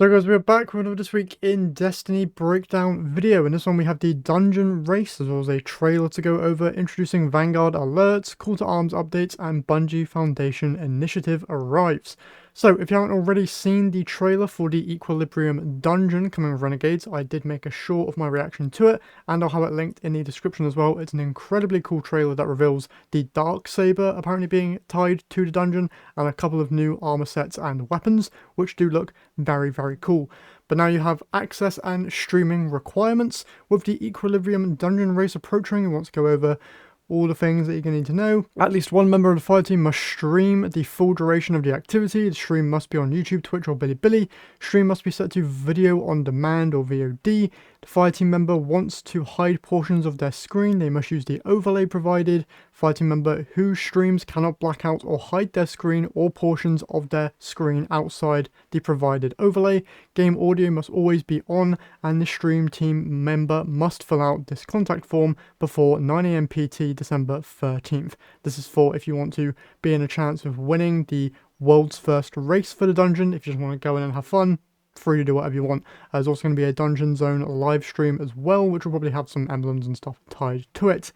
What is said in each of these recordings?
So guys, we're back with another This Week in Destiny breakdown video. In this one we have the dungeon race as well as a trailer to go over, introducing Vanguard alerts, call to arms updates, and Bungie Foundation initiative arrives. So if you haven't already seen the trailer for the Equilibrium dungeon coming with Renegades, I did make a short of my reaction to it, and I'll have it linked in the description as well. It's an incredibly cool trailer that reveals the Darksaber apparently being tied to the dungeon, and a couple of new armor sets and weapons, which do look very cool. But now you have access and streaming requirements. With the Equilibrium dungeon race approaching, we want to go over all the things that you're going to need to know. At least one member of the fire team must stream the full duration of the activity. The stream must be on YouTube, Twitch, or Bilibili. Stream must be set to video on demand or VOD. The fire team member wants to hide portions of their screen. They must use the overlay provided. Fire team member whose streams cannot black out or hide their screen or portions of their screen outside the provided overlay. Game audio must always be on, and the stream team member must fill out this contact form before 9 AM PT December 13th. This is for if you want to be in a chance of winning the world's first race for the dungeon. If you just want to go in and have fun, free to do whatever you want. There's also going to be a Dungeon Zone live stream as well, which will probably have some emblems and stuff tied to it.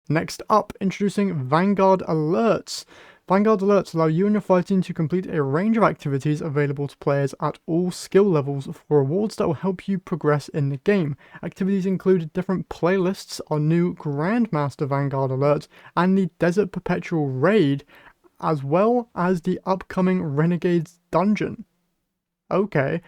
Next up, introducing Vanguard alerts. Vanguard alerts allow you and your fire team to complete a range of activities available to players at all skill levels for rewards that will help you progress in the game. Activities include different playlists, our new Grandmaster Vanguard alert, and the Desert Perpetual raid, as well as the upcoming Renegades dungeon. Okay.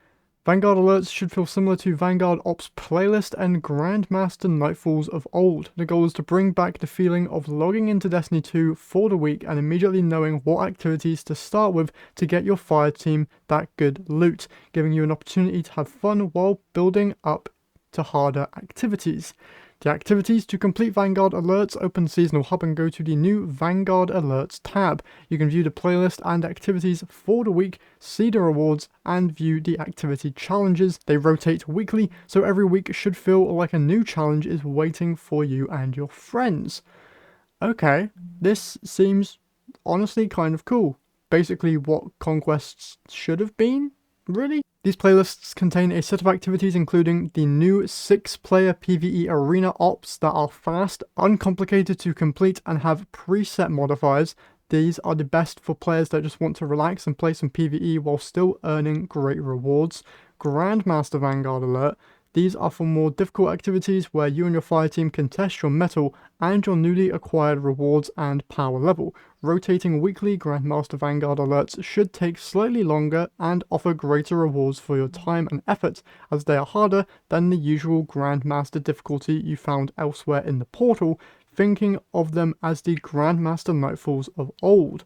Vanguard alerts should feel similar to Vanguard Ops playlist and Grandmaster Nightfalls of old. The goal is to bring back the feeling of logging into Destiny 2 for the week and immediately knowing what activities to start with to get your fire team that good loot, giving you an opportunity to have fun while building up to harder activities. The activities to complete Vanguard alerts open the seasonal hub and go to the new Vanguard alerts tab. You can view the playlist and activities for the week, see the rewards, and view the activity challenges. They rotate weekly, so every week should feel like a new challenge is waiting for you and your friends. Okay, this seems honestly kind of cool. Basically what Conquests should have been, really? These playlists contain a set of activities including the new 6-player PvE arena ops that are fast, uncomplicated to complete, and have preset modifiers. These are the best for players that just want to relax and play some PvE while still earning great rewards. Grandmaster Vanguard alert. These are for more difficult activities where you and your fire team can test your mettle and your newly acquired rewards and power level. Rotating weekly Grandmaster Vanguard alerts should take slightly longer and offer greater rewards for your time and effort, as they are harder than the usual Grandmaster difficulty you found elsewhere in the portal, thinking of them as the Grandmaster Nightfalls of old.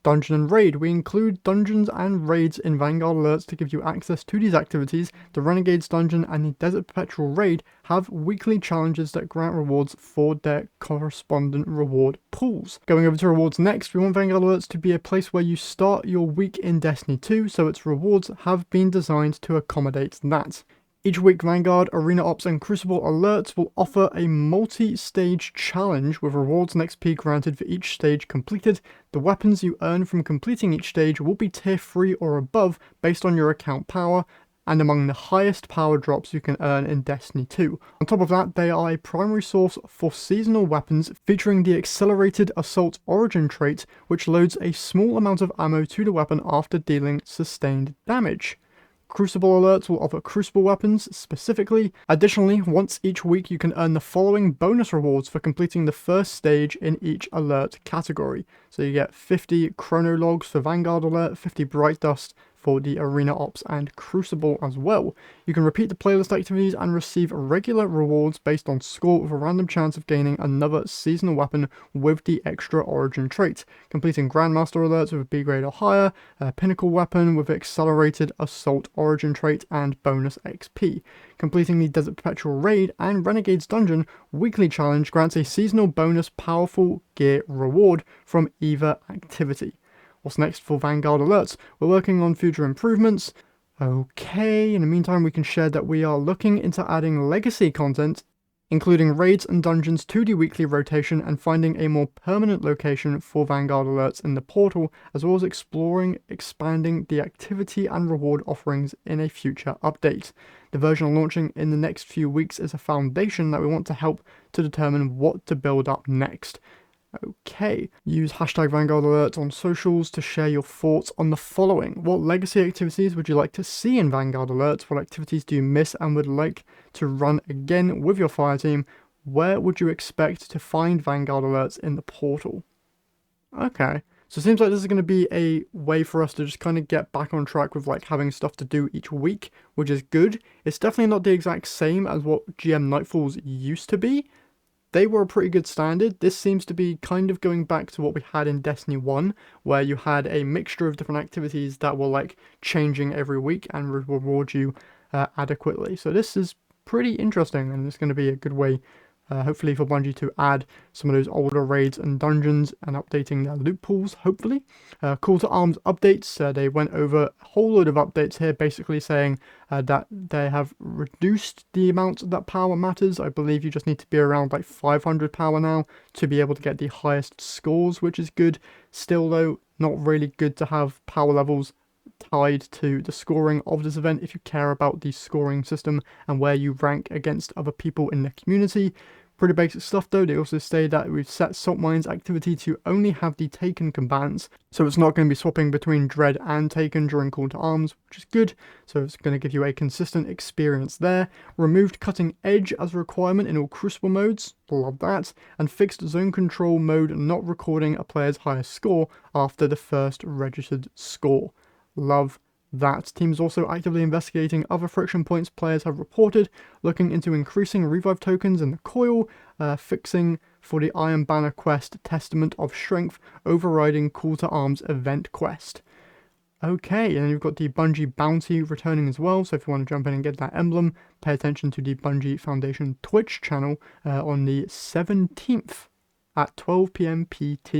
Dungeon and Raid. We include dungeons and raids in Vanguard alerts to give you access to these activities. The Renegades dungeon and the Desert Perpetual raid have weekly challenges that grant rewards for their correspondent reward pools. Going over to rewards next, we want Vanguard alerts to be a place where you start your week in Destiny 2, so its rewards have been designed to accommodate that. Each week, Vanguard, Arena Ops, and Crucible alerts will offer a multi-stage challenge with rewards and XP granted for each stage completed. The weapons you earn from completing each stage will be tier 3 or above based on your account power, and among the highest power drops you can earn in Destiny 2. On top of that, they are a primary source for seasonal weapons featuring the Accelerated Assault Origin trait, which loads a small amount of ammo to the weapon after dealing sustained damage. Crucible alerts will offer Crucible weapons specifically. Additionally, once each week you can earn the following bonus rewards for completing the first stage in each alert category. So you get 50 Chrono Logs for Vanguard alert, 50 Bright Dust for the Arena Ops and Crucible as well. You can repeat the playlist activities and receive regular rewards based on score with a random chance of gaining another seasonal weapon with the extra origin trait. Completing Grandmaster alerts with a B grade or higher, a Pinnacle weapon with Accelerated Assault Origin trait and bonus XP. Completing the Desert Perpetual raid and Renegades dungeon weekly challenge grants a seasonal bonus powerful gear reward from either activity. What's next for Vanguard alerts? We're working on future improvements. Okay, in the meantime we can share that we are looking into adding legacy content including raids and dungeons 2D weekly rotation and finding a more permanent location for Vanguard alerts in the portal, as well as expanding the activity and reward offerings in a future update. The version launching in the next few weeks is a foundation that we want to help to determine what to build up next. Okay, use hashtag Vanguard alerts on socials to share your thoughts on the following. What legacy activities would you like to see in Vanguard alerts? What activities do you miss and would like to run again with your fire team? Where would you expect to find Vanguard alerts in the portal? Okay, so it seems like this is going to be a way for us to just kind of get back on track with like having stuff to do each week, which is good. It's definitely not the exact same as what GM Nightfalls used to be. They were a pretty good standard. This seems to be kind of going back to what we had in Destiny 1, where you had a mixture of different activities that were like changing every week and would reward you adequately. So this is pretty interesting, and it's going to be a good way, hopefully, for Bungie to add some of those older raids and dungeons and updating their loot pools, hopefully. Call to Arms updates. They went over a whole load of updates here, basically saying that they have reduced the amount that power matters. I believe you just need to be around like 500 power now to be able to get the highest scores, which is good. Still, though, not really good to have power levels tied to the scoring of this event if you care about the scoring system and where you rank against other people in the community. Pretty basic stuff though. They also say that we've set Salt Mines activity to only have the Taken combatants, so it's not going to be swapping between Dread and Taken during Call to Arms, which is good. So it's going to give you a consistent experience there. Removed Cutting Edge as a requirement in all Crucible modes, love that. And fixed Zone Control mode not recording a player's highest score after the first registered score. Love that. Team is also actively investigating other friction points players have reported, looking into increasing revive tokens in the coil, fixing for the Iron Banner quest Testament of Strength, overriding Call to Arms event quest. Okay, and you've got the Bungie Bounty returning as well, so if you want to jump in and get that emblem, pay attention to the Bungie Foundation Twitch channel on the 17th at 12 PM PT.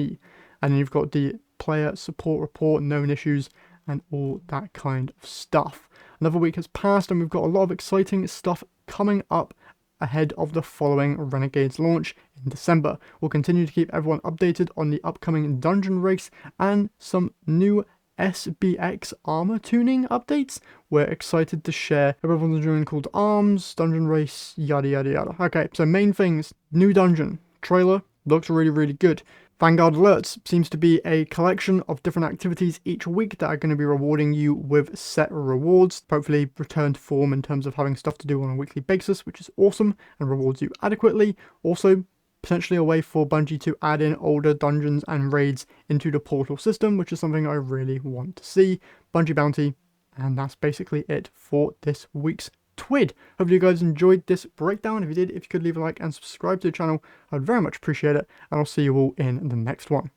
And then you've got the player support report, known issues, and all that kind of stuff. Another week has passed and we've got a lot of exciting stuff coming up ahead of the following Renegades launch in December. We'll continue to keep everyone updated on the upcoming dungeon race and some new SBX armor tuning updates. We're excited to share. Everyone's enjoying Call to Arms, dungeon race, yada yada yada. Okay, so main things, new dungeon. Trailer looks really good. Vanguard Alerts seems to be a collection of different activities each week that are going to be rewarding you with set rewards, hopefully return to form in terms of having stuff to do on a weekly basis, which is awesome and rewards you adequately. Also, potentially a way for Bungie to add in older dungeons and raids into the portal system, which is something I really want to see. Bungie Bounty, and that's basically it for this week's TWID. Hopefully you guys enjoyed this breakdown. If you did, if you could leave a like and subscribe to the channel, I'd very much appreciate it, and I'll see you all in the next one.